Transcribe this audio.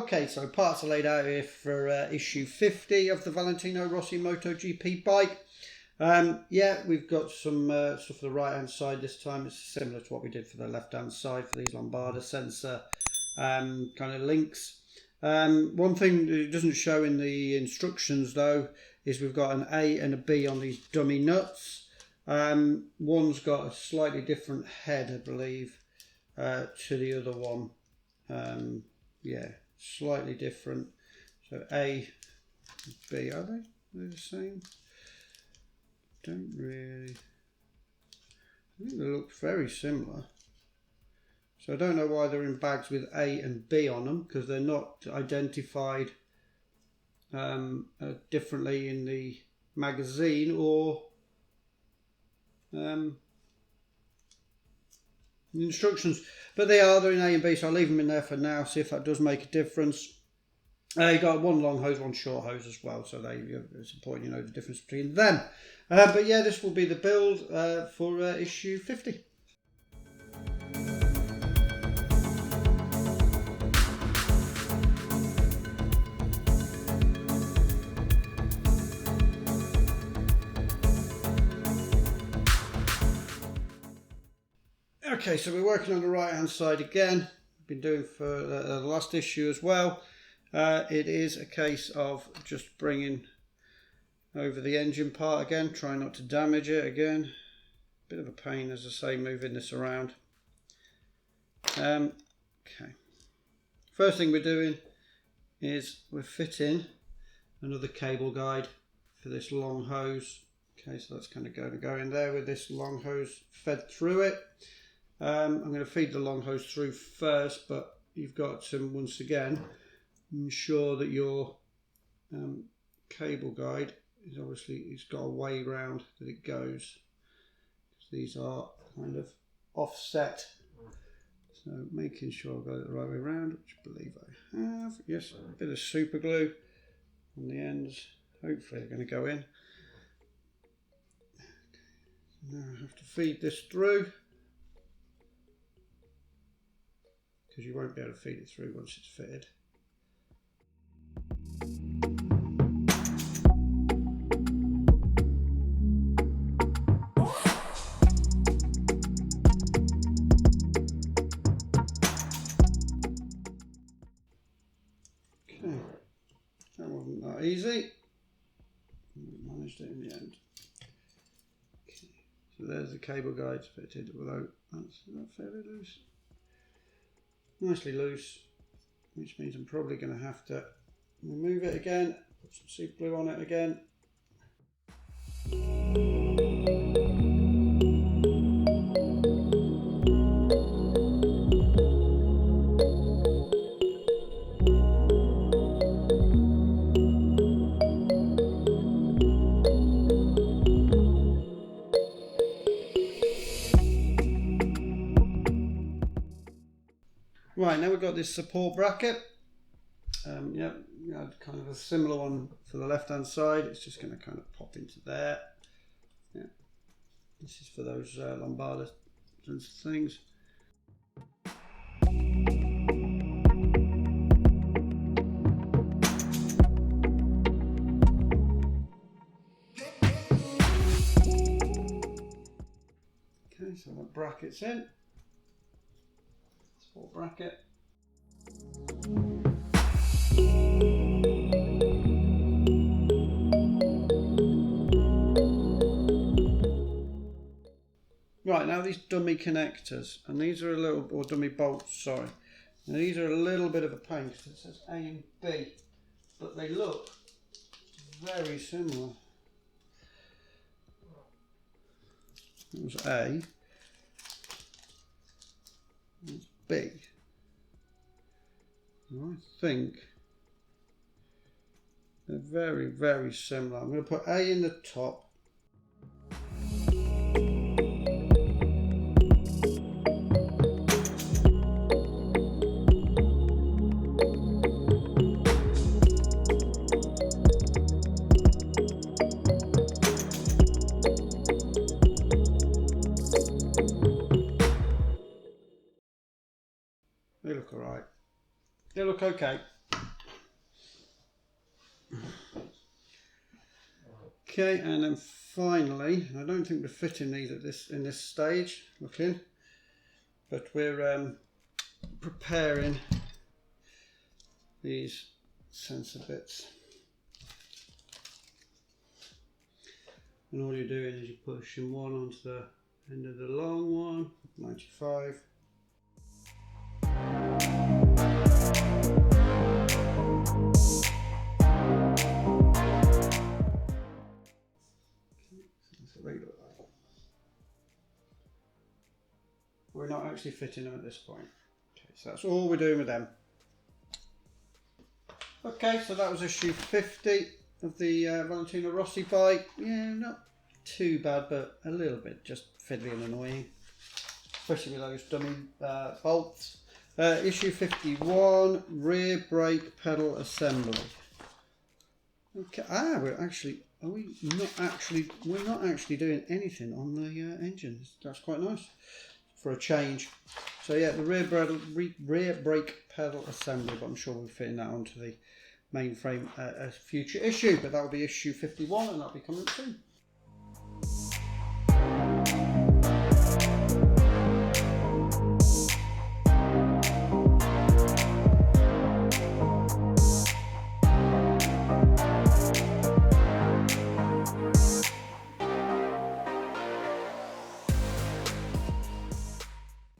Okay, so parts are laid out here for issue 50 of the Valentino Rossi MotoGP bike. Yeah, we've got some stuff for the right hand side this time. It's similar to what we did for the left hand side for these Lombarda sensor kind of links. One thing that it doesn't show in the instructions though is we've got an A and a B on these dummy nuts. One's got a slightly different head, I believe, to the other one. Yeah, slightly different. So A and B, are they? They're the same? Don't really. I think they look very similar. So I don't know why they're in bags with A and B on them, because they're not identified differently in the magazine or the instructions. But they're in A and B, so I'll leave them in there for now, see if that does make a difference. You got one long hose, one short hose as well, so it's important you know the difference between them. But yeah, this will be the build for issue 50. Okay, so we're working on the right hand side again. We've been doing for the last issue as well. It is a case of just bringing over the engine part again, trying not to damage it again. Bit of a pain, as I say, moving this around. Okay. First thing we're doing is we're fitting another cable guide for this long hose. Okay, so that's kind of going to go in there with this long hose fed through it. I'm going to feed the long hose through first, but you've got to, once again, ensure that your cable guide is obviously, it's got a way round that it goes. These are kind of offset. So making sure I've got it the right way around, which I believe I have. Yes, a bit of super glue on the ends. Hopefully they're going to go in. Okay. Now I have to feed this through, because you won't be able to feed it through once it's fitted. Okay, that wasn't that easy. We managed it in the end. Okay. So there's the cable guides fitted, although that's not fairly loose. Nicely loose, which means I'm probably going to have to remove it again, put some super glue on it again. Right, now we've got this support bracket. Yeah, kind of a similar one for the left hand side. It's just going to kind of pop into there. Yeah, this is for those Lombarda things. Okay, so that bracket's in. Support bracket. Right, now these dummy connectors, and these are a little, or dummy bolts, sorry. Now these are a little bit of a pain because it says A and B, but they look very similar. It was A, it's B. And I think they're very, very similar. I'm going to put A in the top. They look alright. They look okay. Okay, and then finally, I don't think we're fitting these at in this stage, looking, but we're preparing these sensor bits. And all you're doing is you're pushing one onto the end of the long one, 95. We're not actually fitting them at this point. Okay, so that's all we're doing with them. Okay, so that was issue 50 of the Valentino Rossi bike. Yeah, not too bad, but a little bit just fiddly and annoying, especially with those dummy bolts. Issue 51, rear brake pedal assembly. Okay, we're not actually doing anything on the engines. That's quite nice for a change. So yeah, the rear brake pedal assembly, but I'm sure we'll fit that onto the mainframe a future issue, but that will be issue 51 and that'll be coming soon.